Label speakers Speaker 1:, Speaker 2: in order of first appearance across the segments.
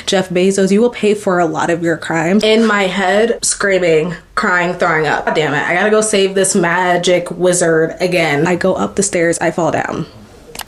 Speaker 1: Jeff Bezos, you will pay for a lot of your crimes. In my head, screaming, crying, throwing up. God damn it, I gotta go save this magic wizard again. I go up the stairs, I fall down.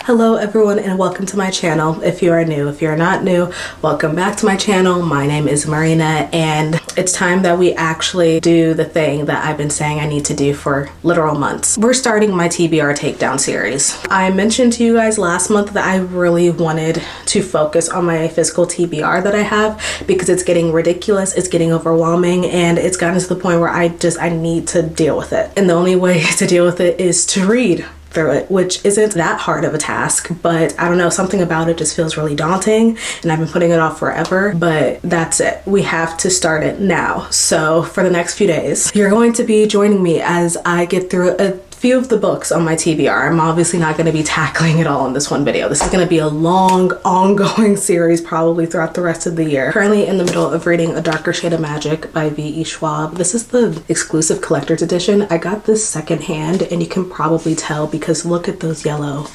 Speaker 1: Hello everyone and welcome to my channel. If you are new, if you're not new, welcome back to my channel. My name is Marina and it's time that we actually do the thing that I've been saying I need to do for literal months. We're starting my TBR Takedown series. I mentioned to you guys last month that I really wanted to focus on my physical TBR that I have because it's getting ridiculous, it's getting overwhelming, and it's gotten to the point where I need to deal with it. And the only way to deal with it is to read through it, which isn't that hard of a task, but I don't know, something about it just feels really daunting and I've been putting it off forever, but that's it. We have to start it now. So for the next few days, you're going to be joining me as I get through a few of the books on my TBR. I'm obviously not going to be tackling it all in this one video. This is going to be a long, ongoing series probably throughout the rest of the year. Currently in the middle of reading A Darker Shade of Magic by V.E. Schwab. This is the exclusive collector's edition. I got this secondhand and you can probably tell because look at those yellow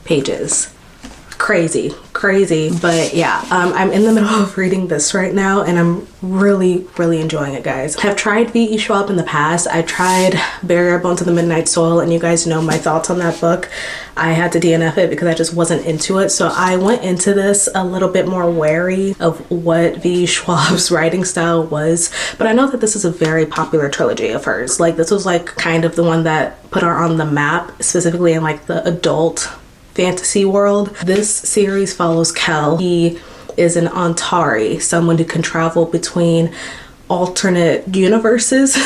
Speaker 1: pages. Crazy, but yeah, I'm in the middle of reading this right now and I'm really enjoying it, guys. I've tried V.E. Schwab in the past. I tried Barrier Bones of the Midnight Soil and you guys know my thoughts on that book. I had to DNF it because I just wasn't into it, so I went into this a little bit more wary of what V.E. Schwab's writing style was, but I know that this is a very popular trilogy of hers. Like this was like kind of the one that put her on the map, specifically in like the adult fantasy world. This series follows Kel. He is an Antari, someone who can travel between alternate universes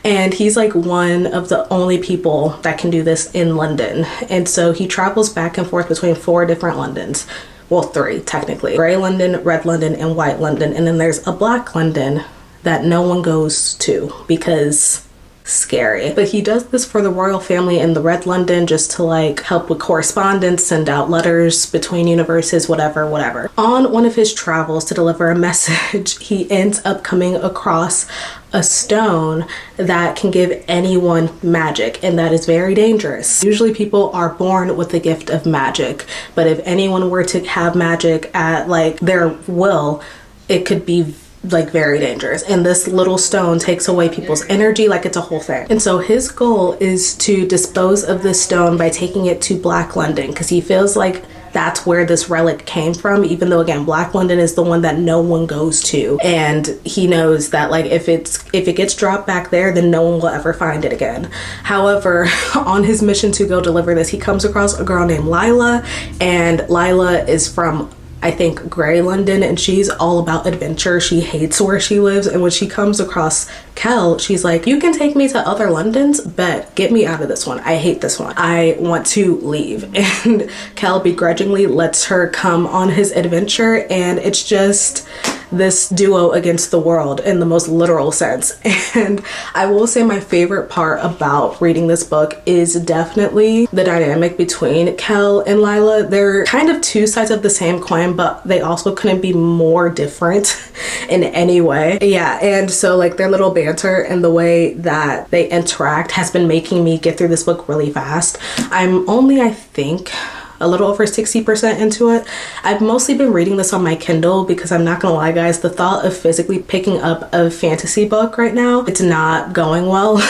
Speaker 1: and he's like one of the only people that can do this in London. And so he travels back and forth between 4 different Londons. Well, 3 technically. Gray London, Red London, and White London. And then there's a Black London that no one goes to because scary. But he does this for the royal family in the Red London just to like help with correspondence, send out letters between universes, whatever. On one of his travels to deliver a message, he ends up coming across a stone that can give anyone magic, and that is very dangerous. Usually people are born with the gift of magic, but if anyone were to have magic at like their will, it could be like very dangerous, and this little stone takes away people's energy, like it's a whole thing. And so his goal is to dispose of this stone by taking it to Black London because he feels like that's where this relic came from, even though again Black London is the one that no one goes to, and he knows that like if it gets dropped back there, then no one will ever find it again. However, on his mission to go deliver this, he comes across a girl named Lila, and Lila is from I think Gray London, and she's all about adventure. She hates where she lives, and when she comes across Kel, she's like, you can take me to other Londons, but get me out of this one. I hate this one. I want to leave. And Kel begrudgingly lets her come on his adventure, and it's just this duo against the world in the most literal sense. And I will say my favorite part about reading this book is definitely the dynamic between Kel and Lila. They're kind of 2 sides of the same coin, but they also couldn't be more different in any way. Yeah, and so like their little banter and the way that they interact has been making me get through this book really fast. I'm only, I think, a little over 60% into it. I've mostly been reading this on my Kindle because I'm not gonna lie guys, the thought of physically picking up a fantasy book right now, it's not going well.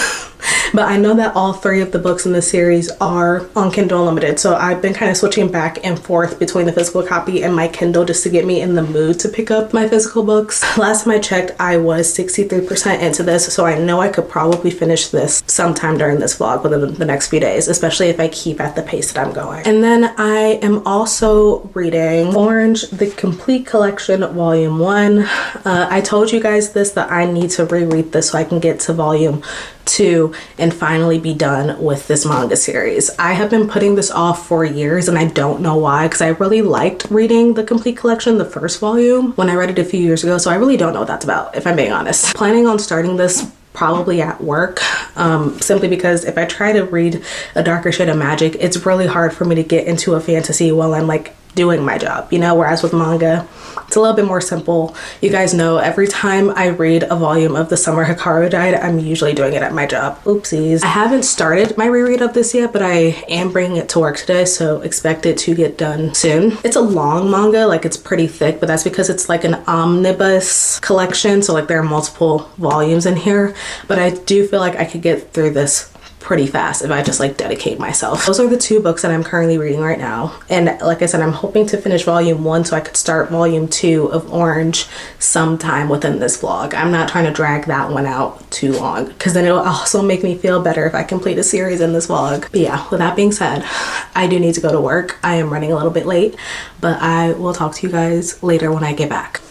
Speaker 1: But I know that all 3 of the books in the series are on Kindle Unlimited, so I've been kind of switching back and forth between the physical copy and my Kindle just to get me in the mood to pick up my physical books. Last time I checked, I was 63% into this, so I know I could probably finish this sometime during this vlog within the next few days, especially if I keep at the pace that I'm going. And then I am also reading Orange, the Complete Collection, Volume 1. I told you guys this, that I need to reread this so I can get to Volume 2 and finally be done with this manga series. I have been putting this off for years and I don't know why, because I really liked reading the Complete Collection, the first volume, when I read it a few years ago, so I really don't know what that's about, if I'm being honest. Planning on starting this probably at work, simply because if I try to read A Darker Shade of Magic, it's really hard for me to get into a fantasy while I'm like doing my job, you know, whereas with manga, it's a little bit more simple. You guys know every time I read a volume of The Summer Hikaru Died, I'm usually doing it at my job. Oopsies. I haven't started my reread of this yet, but I am bringing it to work today, so expect it to get done soon. It's a long manga, like it's pretty thick, but that's because it's like an omnibus collection, so like there are multiple volumes in here, but I do feel like I could get through this pretty fast if I just like dedicate myself. Those are the 2 books that I'm currently reading right now, and like I said, I'm hoping to finish volume 1 so I could start volume 2 of Orange sometime within this vlog. I'm not trying to drag that one out too long because then it'll also make me feel better if I complete a series in this vlog. But yeah, with that being said, I do need to go to work. I am running a little bit late, but I will talk to you guys later when I get back.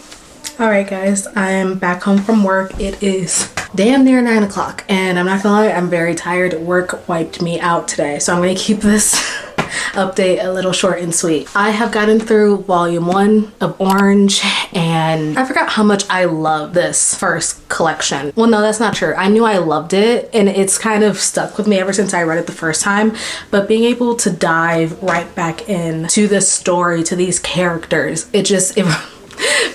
Speaker 1: All right guys, I am back home from work. It is damn near 9 o'clock and I'm not gonna lie, I'm very tired. Work wiped me out today, so I'm gonna keep this update a little short and sweet. I have gotten through volume 1 of Orange and I forgot how much I love this first collection. Well, no, that's not true. I knew I loved it and it's kind of stuck with me ever since I read it the first time, but being able to dive right back into this story, to these characters, it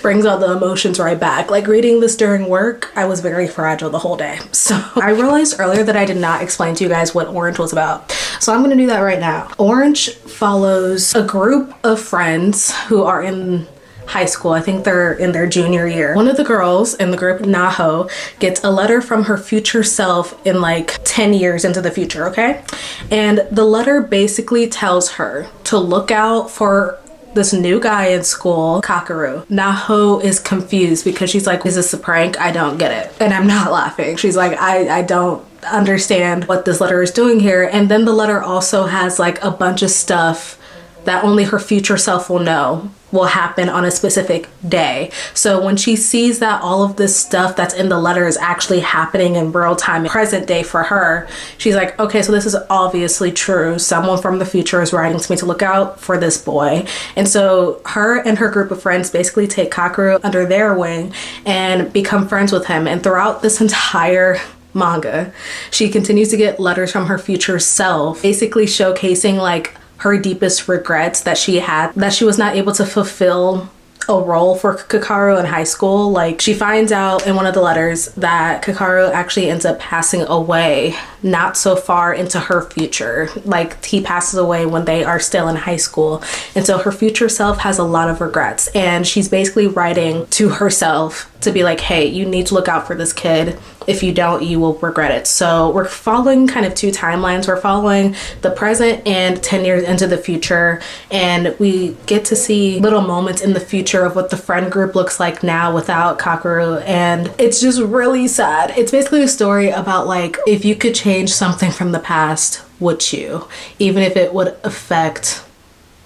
Speaker 1: brings all the emotions right back. Like reading this during work, I was very fragile the whole day. So I realized earlier that I did not explain to you guys what Orange was about. So I'm gonna do that right now. Orange follows a group of friends who are in high school. I think they're in their junior year. One of the girls in the group, Naho, gets a letter from her future self in like 10 years into the future, okay? And the letter basically tells her to look out for this new guy in school, Kakeru. Naho is confused because she's like, is this a prank? I don't get it. And I'm not laughing. She's like, I don't understand what this letter is doing here. And then the letter also has like a bunch of stuff that only her future self will know will happen on a specific day. So when she sees that all of this stuff that's in the letter is actually happening in real time, present day for her, she's like, okay, so this is obviously true. Someone from the future is writing to me to look out for this boy. And so her and her group of friends basically take Kakeru under their wing and become friends with him. And throughout this entire manga, she continues to get letters from her future self, basically showcasing like her deepest regrets that she had, that she was not able to fulfill a role for Kakeru in high school. Like she finds out in one of the letters that Kakeru actually ends up passing away not so far into her future. Like he passes away when they are still in high school. And so her future self has a lot of regrets and she's basically writing to herself to be like, hey, you need to look out for this kid. If you don't, you will regret it. So we're following kind of 2 timelines. We're following the present and 10 years into the future. And we get to see little moments in the future of what the friend group looks like now without Kakeru. And it's just really sad. It's basically a story about like, if you could change something from the past, would you? Even if it would affect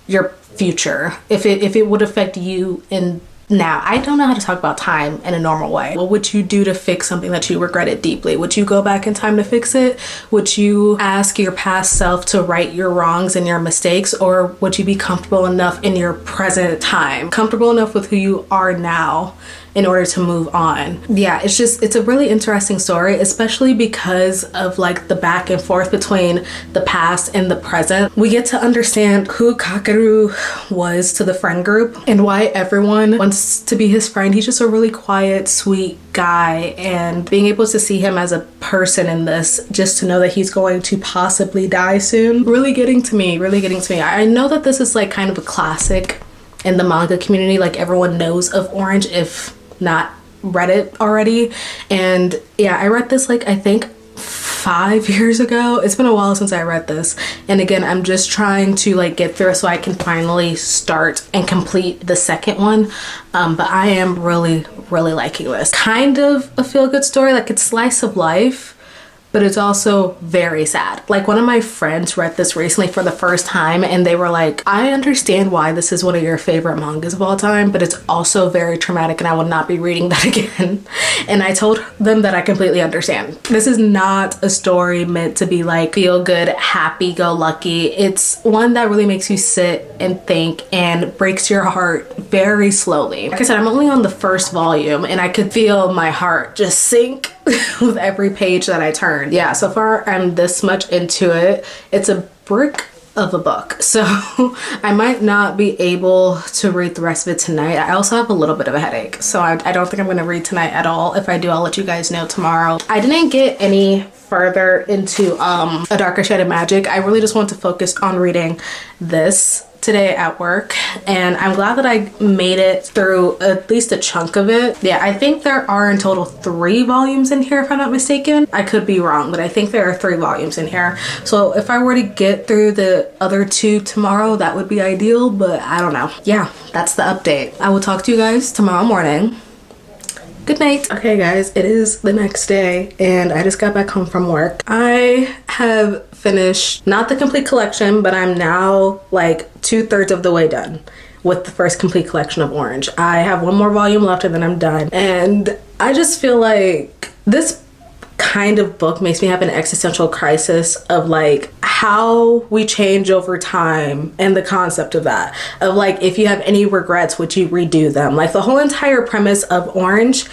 Speaker 1: your future, if it would affect you in now. I don't know how to talk about time in a normal way. What would you do to fix something that you regretted deeply? Would you go back in time to fix it? Would you ask your past self to right your wrongs and your mistakes? Or would you be comfortable enough in your present time, comfortable enough with who you are now in order to move on? Yeah, it's a really interesting story, especially because of like the back and forth between the past and the present. We get to understand who Kakeru was to the friend group and why everyone wants to be his friend. He's just a really quiet, sweet guy, and being able to see him as a person in this, just to know that he's going to possibly die soon, really getting to me. I know that this is like kind of a classic in the manga community, like everyone knows of Orange if not read it already. And yeah, I read this like I think 5 years ago. It's been a while since I read this, and again I'm just trying to like get through it so I can finally start and complete the second one. But I am really liking this. Kind of a feel-good story, like it's slice of life, but it's also very sad. Like one of my friends read this recently for the first time and they were like, I understand why this is one of your favorite mangas of all time, but it's also very traumatic and I will not be reading that again. And I told them that I completely understand. This is not a story meant to be like feel good, happy go lucky. It's one that really makes you sit and think and breaks your heart very slowly. Like I said, I'm only on the first volume and I could feel my heart just sink with every page that I turn. Yeah, so far I'm this much into it. It's a brick of a book, so I might not be able to read the rest of it tonight. I also have a little bit of a headache, so I don't think I'm gonna read tonight at all. If I do, I'll let you guys know tomorrow. I didn't get any further into A Darker Shade of Magic. I really just want to focus on reading this today at work, and I'm glad that I made it through at least a chunk of it. Yeah, I think there are in total 3 volumes in here if I'm not mistaken. I could be wrong, but I think there are 3 volumes in here. So if I were to get through the other 2 tomorrow, that would be ideal, but I don't know. Yeah, that's the update. I will talk to you guys tomorrow morning. Good night. Okay guys, it is the next day and I just got back home from work. I have finished not the complete collection, but I'm now like 2/3 of the way done with the first complete collection of Orange. I have 1 more volume left and then I'm done. And I just feel like this kind of book makes me have an existential crisis of like how we change over time and the concept of that, of like if you have any regrets, would you redo them? Like the whole entire premise of Orange,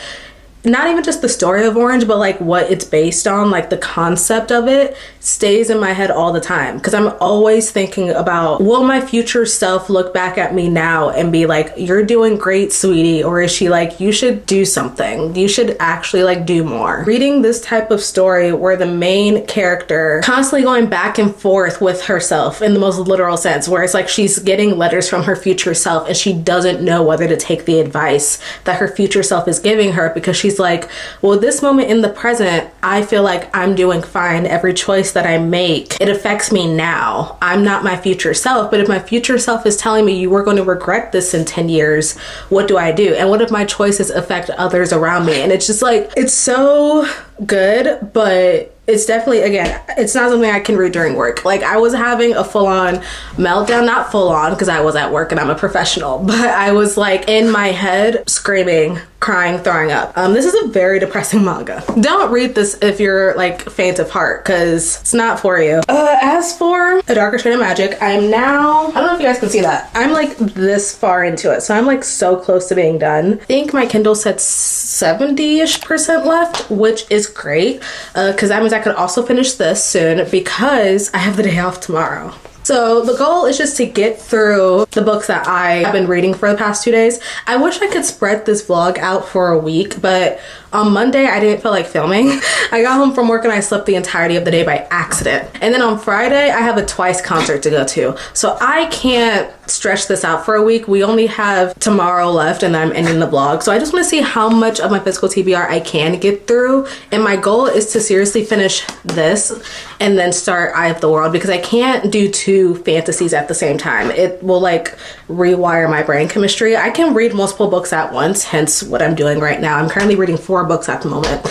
Speaker 1: not even just the story of Orange, but like what it's based on, like the concept of it stays in my head all the time, because I'm always thinking about, will my future self look back at me now and be like, you're doing great, sweetie, or is she like, you should do something, you should actually like do more? Reading this type of story where the main character constantly going back and forth with herself in the most literal sense, where it's like she's getting letters from her future self and she doesn't know whether to take the advice that her future self is giving her, because she's like, well, this moment in the present, I feel like I'm doing fine. Every choice that I make, it affects me now. I'm not my future self, but if my future self is telling me you were going to regret this in 10 years, what do I do? And what if my choices affect others around me? And it's just like, it's so good, but it's definitely, again, it's not something I can read during work. Like I was having a full-on meltdown, not full-on because I was at work and I'm a professional, but I was like in my head screaming, crying, throwing up. This is a very depressing manga. Don't read this if you're like faint of heart, because it's not for you. As for A Darker Shade of Magic, I'm now, I don't know if you guys can see that, I'm like this far into it, so I'm like so close to being done. I think my Kindle said 70-ish% left, which is great, because that means I could also finish this soon because I have the day off tomorrow. So the goal is just to get through the books that I have been reading for the past 2 days. I wish I could spread this vlog out for a week, but on Monday I didn't feel like filming. I got home from work and I slept the entirety of the day by accident. And then on Friday I have a Twice concert to go to. So I can't stretch this out for a week. We only have tomorrow left and I'm ending the vlog. So I just want to see how much of my physical TBR I can get through. And my goal is to seriously finish this and then start Eye of the World, because I can't do 2 fantasies at the same time. It will like rewire my brain chemistry. I can read multiple books at once, hence what I'm doing right now. I'm currently reading 4 books at the moment.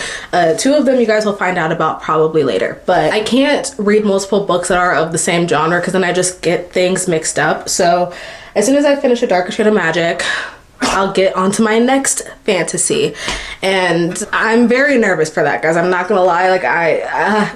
Speaker 1: 2 of them you guys will find out about probably later, but I can't read multiple books that are of the same genre because then I just get things mixed up. So as soon as I finish A Darker Shade of Magic, I'll get onto my next fantasy, and I'm very nervous for that, guys. I'm not gonna lie, like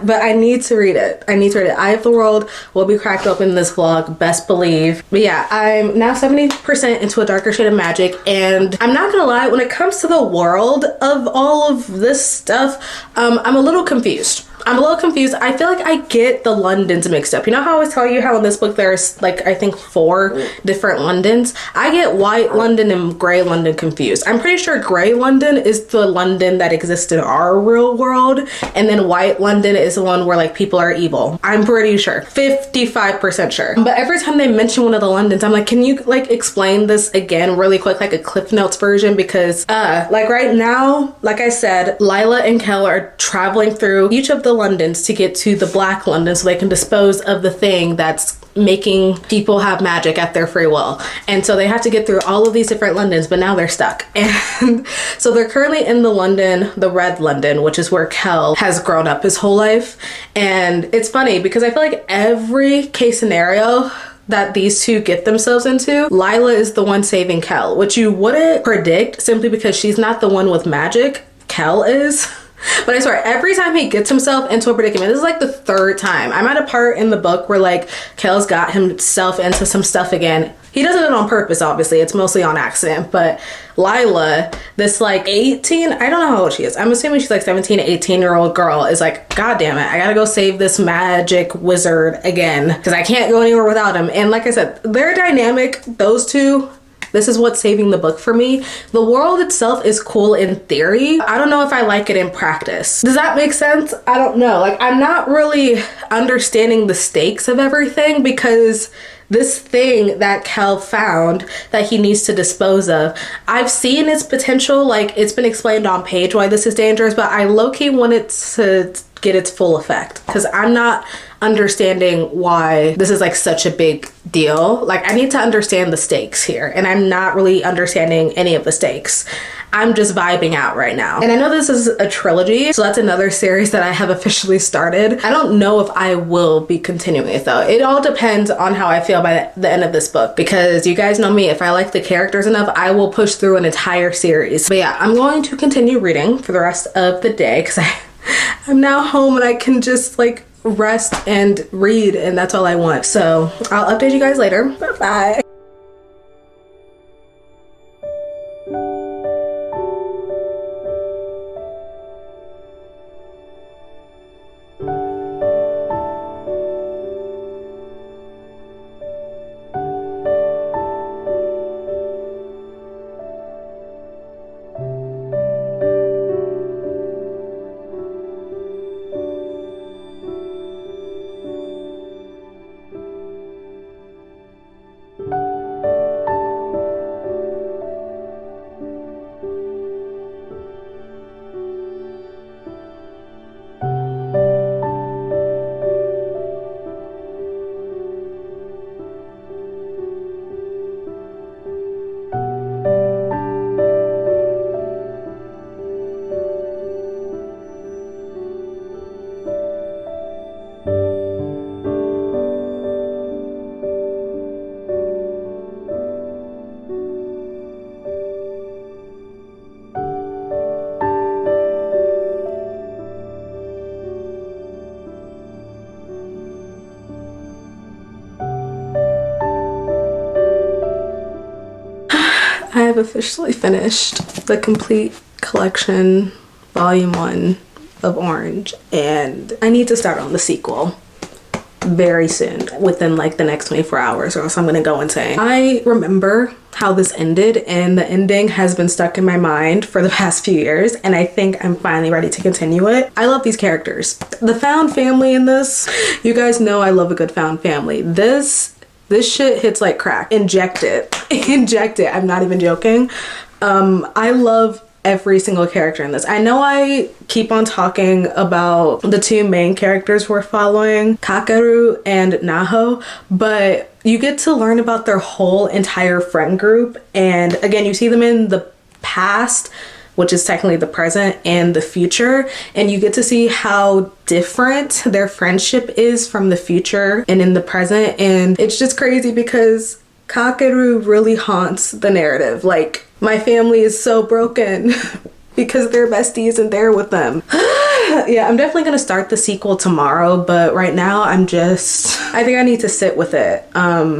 Speaker 1: but I need to read it. I need to read it. Eye of the World will be cracked open in this vlog, best believe. But yeah, I'm now 70% into A Darker Shade of Magic, and I'm not gonna lie, when it comes to the world of all of this stuff, I'm a little confused. I feel like I get the Londons mixed up. You know how I always tell you how in this book there's like, I think 4 different Londons? I get White London and Grey London confused. I'm pretty sure Grey London is the London that exists in our real world, and then White London is the one where like people are evil. I'm pretty sure, 55% sure. But every time they mention one of the Londons, I'm like, can you like explain this again really quick, like a Cliff Notes version? Because like right now, like I said, Lila and Kel are traveling through each of the Londons to get to the Black London so they can dispose of the thing that's making people have magic at their free will. And so they have to get through all of these different Londons, but now they're stuck. And so they're currently in the Red London, which is where Kel has grown up his whole life. And it's funny because I feel like every case scenario that these 2 get themselves into, Lila is the one saving Kel, which you wouldn't predict simply because she's not the one with magic. Kel is. But I swear, every time he gets himself into a predicament, this is like the third time. I'm at a part in the book where like Kel's got himself into some stuff again. He does it on purpose, obviously. It's mostly on accident. But Lila, this like 18, I don't know how old she is. I'm assuming she's like 17, 18-year-old girl is like, God damn it, I gotta go save this magic wizard again because I can't go anywhere without him. And like I said, they're dynamic, those two. This is what's saving the book for me. The world itself is cool in theory. I don't know if I like it in practice. Does that make sense? I don't know. Like, I'm not really understanding the stakes of everything because this thing that Kel found that he needs to dispose of, I've seen its potential. Like, it's been explained on page why this is dangerous, but I low-key want it to get its full effect because I'm not understanding why this is like such a big deal. Like, I need to understand the stakes here, and I'm not really understanding any of the stakes. I'm just vibing out right now. And I know this is a trilogy, so that's another series that I have officially started. I don't know if I will be continuing it though. It all depends on how I feel by the end of this book, because you guys know me, if I like the characters enough, I will push through an entire series. But yeah, I'm going to continue reading for the rest of the day because I'm now home and I can just like rest and read, and that's all I want. So I'll update you guys later. Bye bye. I have officially finished the complete collection, volume 1 of Orange, and I need to start on the sequel very soon, within like the next 24 hours, or else I'm gonna go insane. I remember how this ended, and the ending has been stuck in my mind for the past few years, and I think I'm finally ready to continue it. I love these characters. The found family in this, you guys know I love a good found family. This shit hits like crack. Inject it. Inject it. I'm not even joking. I love every single character in this. I know I keep on talking about the two main characters we're following, Kakeru and Naho, but you get to learn about their whole entire friend group. And again, you see them in the past, which is technically the present, and the future, and you get to see how different their friendship is from the future and in the present. And it's just crazy because Kakeru really haunts the narrative. Like, my family is so broken because their bestie isn't there with them. Yeah, I'm definitely gonna start the sequel tomorrow, but right now I think I need to sit with it.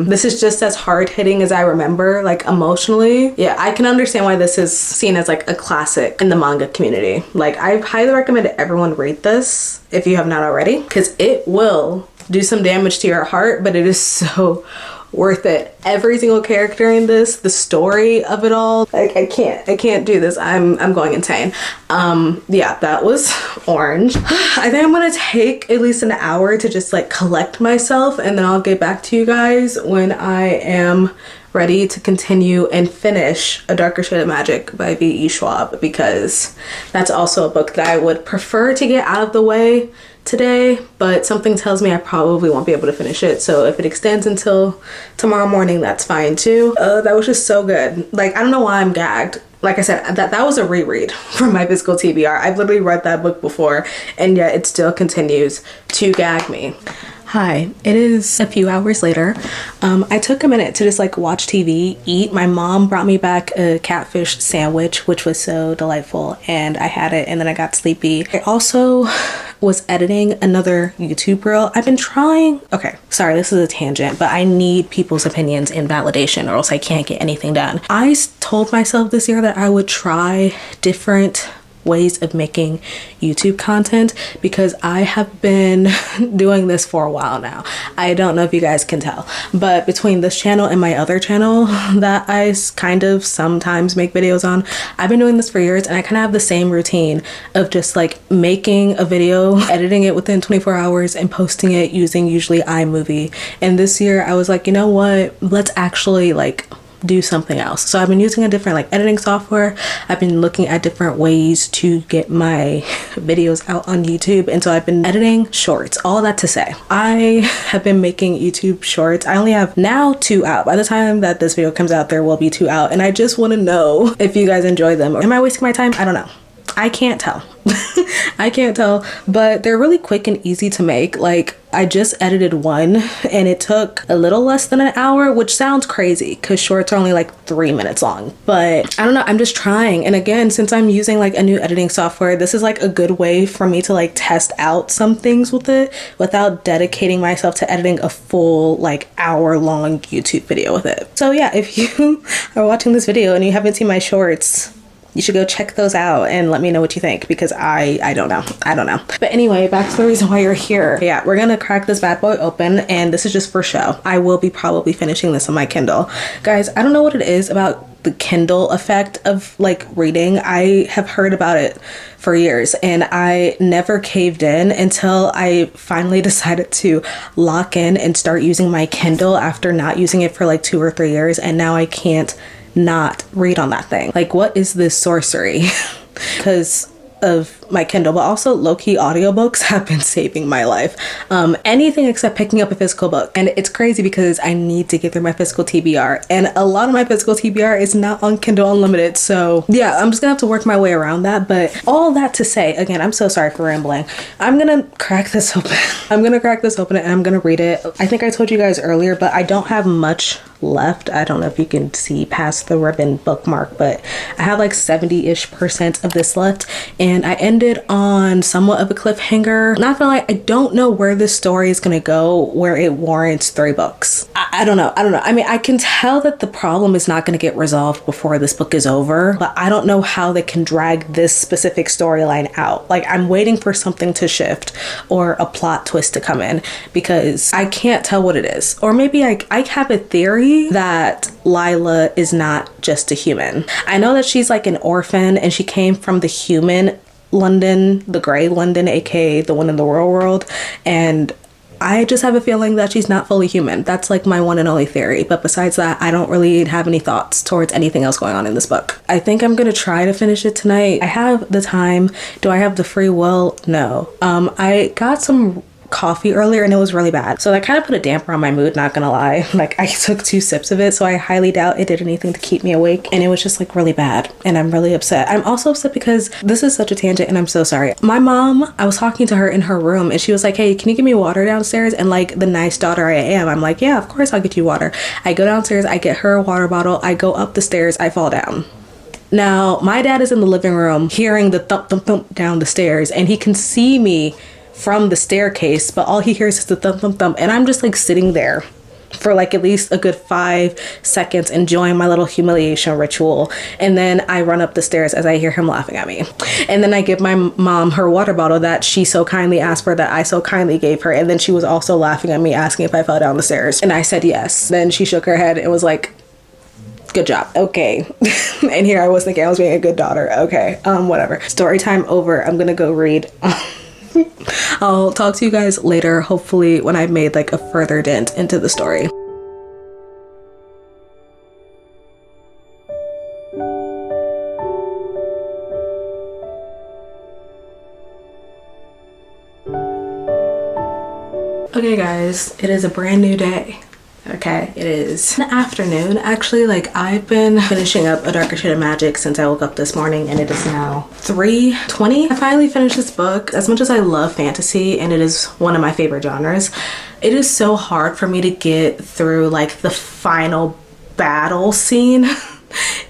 Speaker 1: This is just as hard-hitting as I remember, like emotionally. Yeah, I can understand why this is seen as like a classic in the manga community. Like, I highly recommend everyone read this if you have not already, because it will do some damage to your heart, but it is so worth it. Every single character in this, the story of it all, like I can't do this. I'm going insane. Yeah, that was Orange. I think I'm gonna take at least an hour to just like collect myself, and then I'll get back to you guys when I am ready to continue and finish A Darker Shade of Magic by V.E. Schwab, because that's also a book that I would prefer to get out of the way today, but something tells me I probably won't be able to finish it. So if it extends until tomorrow morning, that's fine too. That was just so good. Like, I don't know why I'm gagged. like I said, that was a reread from my physical TBR. I've literally read that book before, and yet it still continues to gag me. Hi, it is a few hours later. I took a minute to just like watch TV, eat. My mom brought me back a catfish sandwich, which was so delightful, and I had it and then I got sleepy. I also was editing another YouTube reel. I've been trying, okay, sorry, this is a tangent, but I need people's opinions and validation or else I can't get anything done. I told myself this year that I would try different ways of making YouTube content because I have been doing this for a while now. I don't know if you guys can tell, but between this channel and my other channel that I kind of sometimes make videos on, I've been doing this for years, and I kind of have the same routine of just like making a video, editing it within 24 hours and posting it using usually iMovie. And this year I was like, you know what, let's actually like do something else. So I've been using a different like editing software. I've been looking at different ways to get my videos out on YouTube, and so I've been editing shorts. All that to say, I have been making YouTube shorts. I only have now 2 out. By the time that this video comes out, there will be 2 out, and I just want to know if you guys enjoy them. Am I wasting my time? I don't know. I can't tell. I can't tell, but they're really quick and easy to make. Like, I just edited one and it took a little less than an hour, which sounds crazy because shorts are only like 3 minutes long. But I don't know, I'm just trying. And again, since I'm using like a new editing software, this is like a good way for me to like test out some things with it without dedicating myself to editing a full like hour-long YouTube video with it. So yeah, if you are watching this video and you haven't seen my shorts, you should go check those out and let me know what you think, because I don't know. I don't know. But anyway, back to the reason why you're here. Yeah, we're gonna crack this bad boy open, and this is just for show. I will be probably finishing this on my Kindle. Guys, I don't know what it is about the Kindle effect of like reading. I have heard about it for years and I never caved in until I finally decided to lock in and start using my Kindle after not using it for like 2 or 3 years, and now I can't not read on that thing. Like, what is this sorcery? Because of my Kindle, but also low-key audiobooks have been saving my life. Anything except picking up a physical book. And it's crazy because I need to get through my physical TBR, and a lot of my physical TBR is not on Kindle Unlimited. So yeah, I'm just gonna have to work my way around that. But all that to say, again, I'm so sorry for rambling. I'm gonna crack this open. I'm gonna crack this open and I'm gonna read it. I think I told you guys earlier, but I don't have much left. I don't know if you can see past the ribbon bookmark, but I have like 70-ish% of this left, and I ended on somewhat of a cliffhanger. Not gonna lie, I don't know where this story is gonna go where it warrants 3 books. I don't know. I mean, I can tell that the problem is not gonna get resolved before this book is over, but I don't know how they can drag this specific storyline out. Like, I'm waiting for something to shift or a plot twist to come in, because I can't tell what it is. Or maybe I have a theory that Lila is not just a human. I know that she's like an orphan and she came from the human London, the gray London, aka the one in the real world, and I just have a feeling that she's not fully human. That's like my one and only theory. But besides that, I don't really have any thoughts towards anything else going on in this book. I think I'm gonna try to finish it tonight. I have the time. Do I have the free will? No. I got some coffee earlier and it was really bad, so that kind of put a damper on my mood, not gonna lie. Like, I took 2 sips of it, so I highly doubt it did anything to keep me awake, and it was just like really bad, and I'm really upset. I'm also upset because this is such a tangent and I'm so sorry. My mom, I was talking to her in her room and she was like, hey, can you give me water downstairs? And like the nice daughter I am, I'm like, yeah, of course I'll get you water. I go downstairs, I get her a water bottle, I go up the stairs, I fall down. Now my dad is in the living room hearing the thump thump thump down the stairs, and he can see me from the staircase, but all he hears is the thump thump thump, and I'm just like sitting there for like at least a good 5 seconds enjoying my little humiliation ritual, and then I run up the stairs as I hear him laughing at me, and then I give my mom her water bottle that she so kindly asked for, that I so kindly gave her, and then she was also laughing at me asking if I fell down the stairs, and I said yes. Then she shook her head and was like, good job. Okay. And here I was thinking I was being a good daughter. Okay, whatever. Story time over. I'm gonna go read. I'll talk to you guys later, hopefully when I've made like a further dent into the story. Okay guys, it is a brand new day. Okay, it is the afternoon. Actually, like, I've been finishing up A Darker Shade of Magic since I woke up this morning, and it is now 3:20. I finally finished this book. As much as I love fantasy and it is one of my favorite genres, it is so hard for me to get through like the final battle scene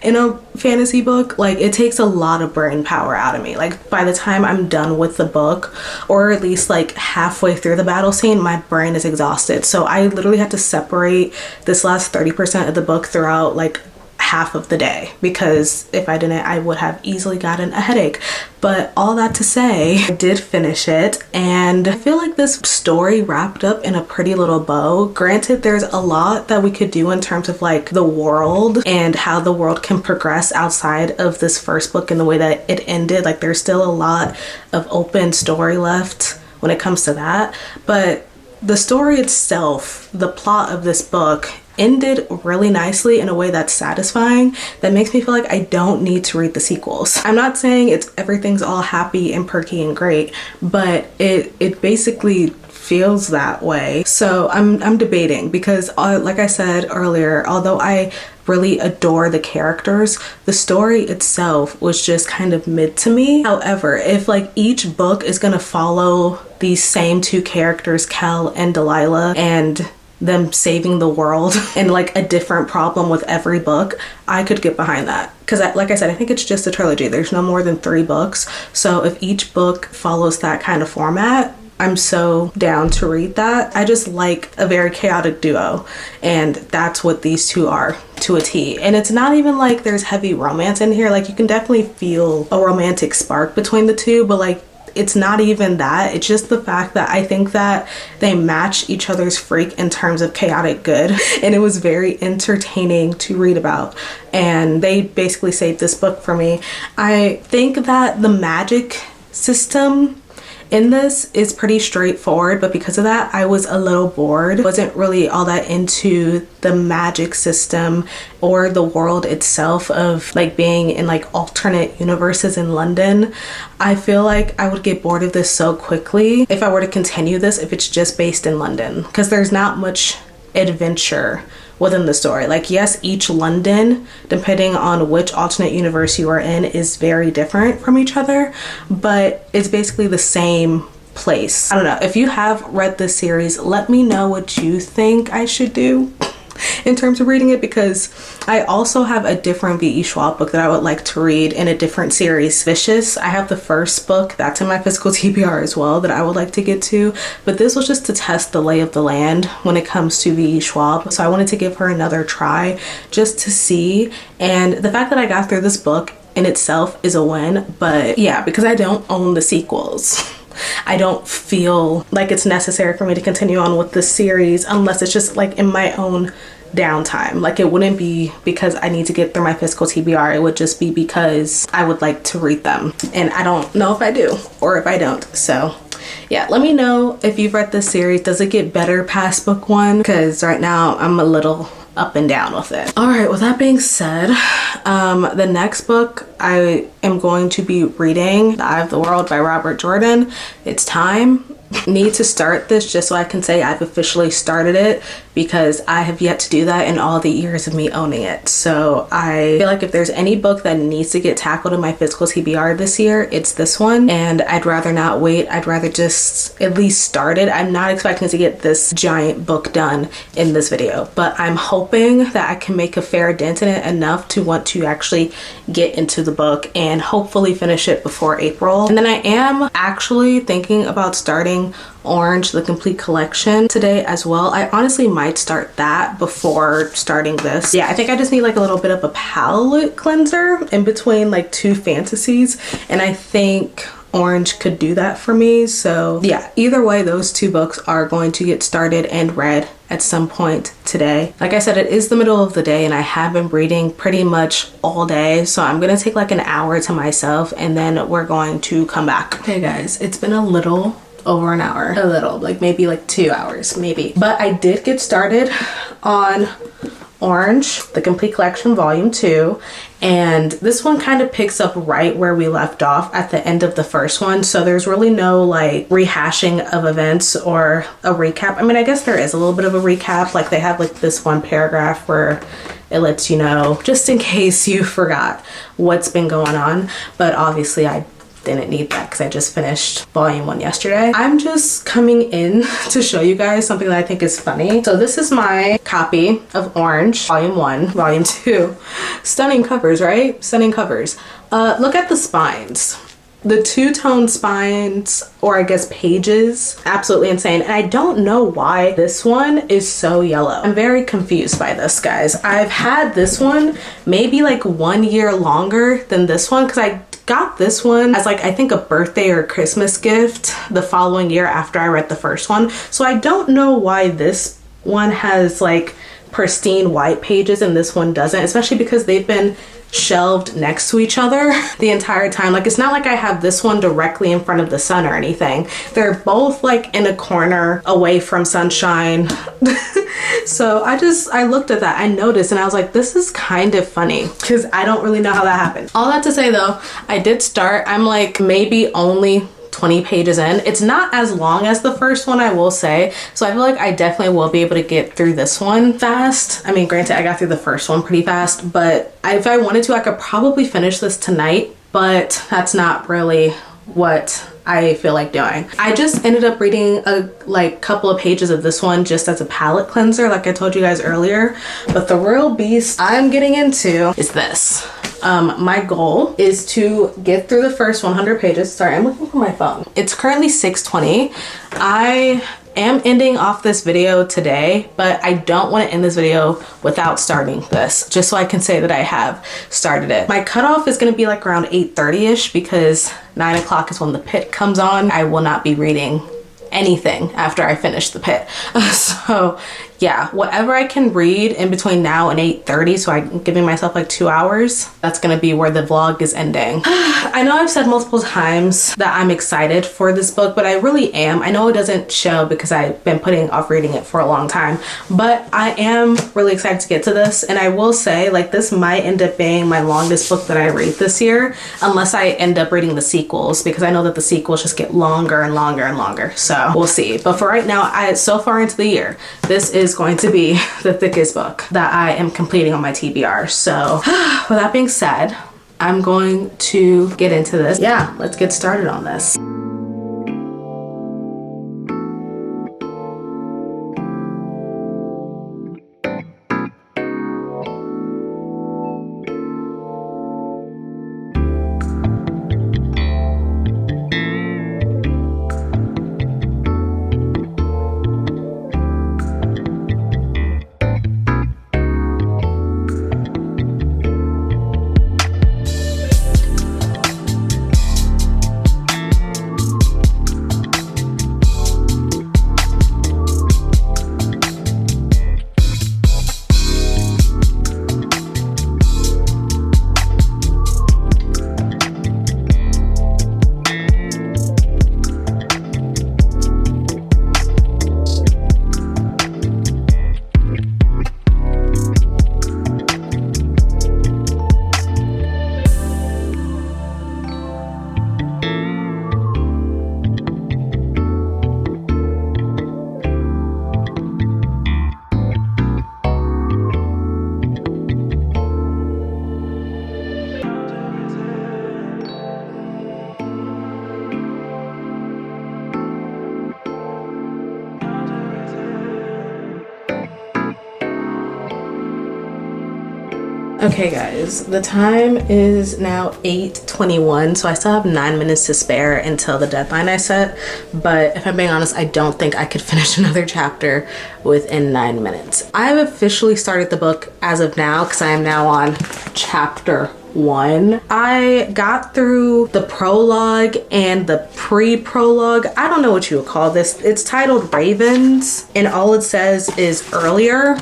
Speaker 1: in a fantasy book. Like, it takes a lot of brain power out of me. Like, by the time I'm done with the book, or at least like halfway through the battle scene, my brain is exhausted. So I literally had to separate this last 30% of the book throughout like half of the day, because if I didn't, I would have easily gotten a headache. But all that to say, I did finish it, and I feel like this story wrapped up in a pretty little bow. Granted, there's a lot that we could do in terms of like the world and how the world can progress outside of this first book and the way that it ended. Like, there's still a lot of open story left when it comes to that, but the story itself, the plot of this book, ended really nicely in a way that's satisfying, that makes me feel like I don't need to read the sequels. I'm not saying everything's all happy and perky and great, but it basically feels that way. So I'm debating, because like I said earlier, although I really adore the characters, the story itself was just kind of mid to me. However, if like each book is gonna follow these same two characters, Kel and Delilah, and them saving the world and like a different problem with every book, I could get behind that. Because like I said, I think it's just a trilogy. There's no more than 3 books. So if each book follows that kind of format, I'm so down to read that. I just like a very chaotic duo, and that's what these two are to a T. And it's not even like there's heavy romance in here. Like, you can definitely feel a romantic spark between the two, but like, it's not even that. It's just the fact that I think that they match each other's freak in terms of chaotic good, and it was very entertaining to read about, and they basically saved this book for me. I think that the magic system in this is pretty straightforward, but because of that, I was a little bored. Wasn't really all that into the magic system or the world itself of like being in like alternate universes in London. I feel like I would get bored of this so quickly if I were to continue this if it's just based in London, because there's not much adventure within the story. Like, yes, each London, depending on which alternate universe you are in, is very different from each other, but it's basically the same place. I don't know. If you have read this series, let me know what you think I should do in terms of reading it, because I also have a different V.E. Schwab book that I would like to read in a different series, Vicious. I have the first book that's in my physical TBR as well that I would like to get to, but this was just to test the lay of the land when it comes to V.E. Schwab, so I wanted to give her another try just to see. And the fact that I got through this book in itself is a win. But yeah, because I don't own the sequels, I don't feel like it's necessary for me to continue on with this series unless it's just like in my own downtime. Like, it wouldn't be because I need to get through my physical TBR. It would just be because I would like to read them, and I don't know if I do or if I don't. So yeah, let me know if you've read this series. Does it get better past book 1? Because right now I'm a little up and down with it. All right, with that being said, the next book I am going to be reading, The Eye of the World by Robert Jordan. It's time. Need to start this just so I can say I've officially started it, because I have yet to do that in all the years of me owning it. So I feel like if there's any book that needs to get tackled in my physical TBR this year, it's this one, and I'd rather not wait. I'd rather just at least start it. I'm not expecting to get this giant book done in this video, but I'm hoping that I can make a fair dent in it enough to want to actually get into the book and hopefully finish it before April. And then I am actually thinking about starting Orange, the complete collection today as well. I honestly might start that before starting this. Yeah, I think I just need like a little bit of a palette cleanser in between like 2 fantasies, and I think Orange could do that for me. So yeah, either way, those 2 books are going to get started and read at some point today. Like I said, it is the middle of the day and I have been reading pretty much all day, so I'm gonna take like an hour to myself and then we're going to come back. Okay guys, it's been a little over an hour, like maybe like 2 hours maybe, but I did get started on Orange, the Complete Collection Volume 2. And this one kind of picks up right where we left off at the end of the first one. So there's really no like rehashing of events or a recap. I mean, I guess there is a little bit of a recap. Like they have like this one paragraph where it lets you know, just in case you forgot what's been going on. But obviously I didn't need that because I just finished volume 1 yesterday. I'm just coming in to show you guys something that I think is funny. So this is my copy of Orange, volume 1, volume 2. Stunning covers, right? Stunning covers. Look at the spines. The two-tone spines, or I guess pages, absolutely insane. And I don't know why this one is so yellow. I'm very confused by this, guys. I've had this one maybe like 1 year longer than this one because I got this one as like I think a birthday or Christmas gift the following year after I read the first one. So I don't know why this one has like pristine white pages and this one doesn't, especially because they've been shelved next to each other the entire time. Like it's not like I have this one directly in front of the sun or anything. They're both like in a corner away from sunshine. So I looked at that, I noticed, and I was like, this is kind of funny because I don't really know how that happened. All that to say though, I did start, I'm like maybe only 20 pages in. It's not as long as the first one, I will say. So I feel like I definitely will be able to get through this one fast. I mean, granted, I got through the first one pretty fast, but if I wanted to, I could probably finish this tonight, but that's not really what I feel like doing. I just ended up reading a couple of pages of this one just as a palate cleanser, like I told you guys earlier. But the real beast I'm getting into is this. My goal is to get through the first 100 pages. Sorry, I'm looking for my phone. It's currently 6:20. I am ending off this video today, but I don't want to end this video without starting this, just so I can say that I have started it. My cutoff is going to be like around 8:30ish because 9 o'clock is when the pit comes on. I will not be reading anything after I finish the pit. So yeah, whatever I can read in between now and 8:30, so I'm giving myself like 2 hours, that's gonna be where the vlog is ending. I know I've said multiple times that I'm excited for this book, but I really am. I know it doesn't show because I've been putting off reading it for a long time, but I am really excited to get to this. And I will say, like, this might end up being my longest book that I read this year, unless I end up reading the sequels, because I know that the sequels just get longer and longer and longer. So we'll see. But for right now, so far into the year, this is going to be the thickest book that I am completing on my TBR. So with that being said, I'm going to get into this. Yeah, let's get started on this. Okay guys, the time is now 8:21, so I still have 9 minutes to spare until the deadline I set. But if I'm being honest, I don't think I could finish another chapter within 9 minutes. I've officially started the book as of now because I am now on chapter 1. I got through the prologue and the pre-prologue. I don't know what you would call this. It's titled Ravens, and all it says is earlier.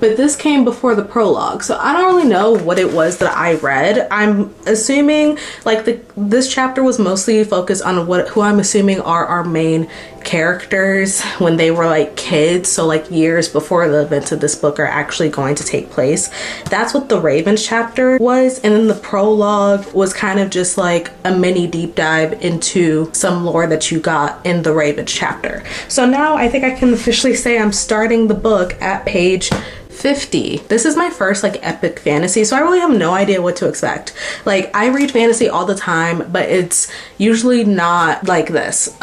Speaker 1: But this came before the prologue, so I don't really know what it was that I read. I'm assuming like this chapter was mostly focused on who I'm assuming are our main characters when they were like kids, so like years before the events of this book are actually going to take place. That's what the Ravens chapter was, and then the prologue was kind of just like a mini deep dive into some lore that you got in the Ravens chapter. So now I think I can officially say I'm starting the book at page 50. This is my first like epic fantasy, so I really have no idea what to expect. Like, I read fantasy all the time, but it's usually not like this.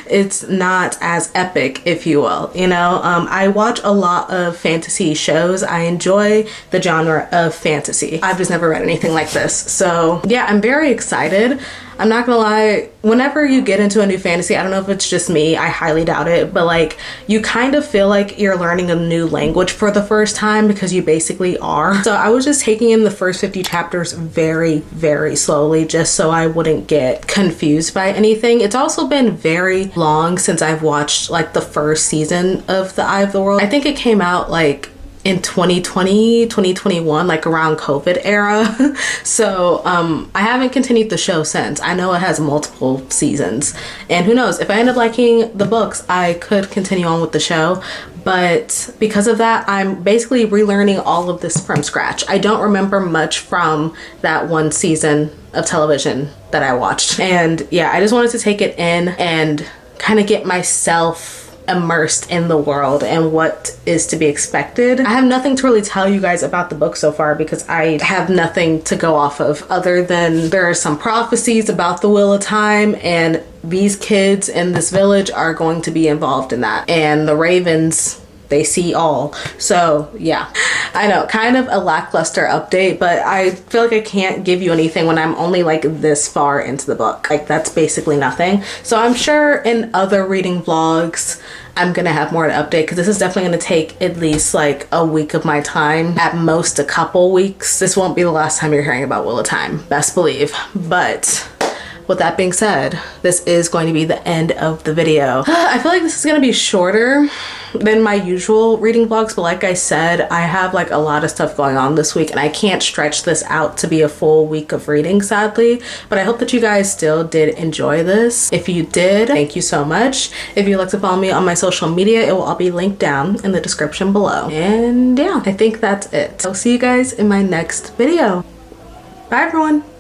Speaker 1: It's not as epic, if you will, you know. I watch a lot of fantasy shows. I enjoy the genre of fantasy. I've just never read anything like this, so yeah, I'm very excited. I'm not gonna lie, whenever you get into a new fantasy, I don't know if it's just me, I highly doubt it, but like, you kind of feel like you're learning a new language for the first time, because you basically are. So I was just taking in the first 50 chapters very, very slowly, just so I wouldn't get confused by anything. It's also been very long since I've watched like the first season of The Eye of the World. I think it came out like in 2020, 2021, like around COVID era. So I haven't continued the show since. I know it has multiple seasons, and who knows, if I end up liking the books, I could continue on with the show. But because of that, I'm basically relearning all of this from scratch. I don't remember much from that one season of television that I watched. And yeah, I just wanted to take it in and kind of get myself immersed in the world and what is to be expected. I have nothing to really tell you guys about the book so far, because I have nothing to go off of other than there are some prophecies about the Wheel of Time, and these kids in this village are going to be involved in that, and the ravens, they see all. So yeah, I know, kind of a lackluster update, but I feel like I can't give you anything when I'm only like this far into the book. Like, that's basically nothing. So I'm sure in other reading vlogs I'm gonna have more to update, because this is definitely gonna take at least like a week of my time, at most a couple weeks. This won't be the last time you're hearing about Wheel of Time, best believe. But with that being said, this is going to be the end of the video. I feel like this is gonna be shorter than my usual reading vlogs, but like I said, I have like a lot of stuff going on this week, and I can't stretch this out to be a full week of reading, sadly. But I hope that you guys still did enjoy this. If you did, thank you so much. If you'd like to follow me on my social media, it will all be linked down in the description below. And yeah, I think that's it. I'll see you guys in my next video. Bye everyone.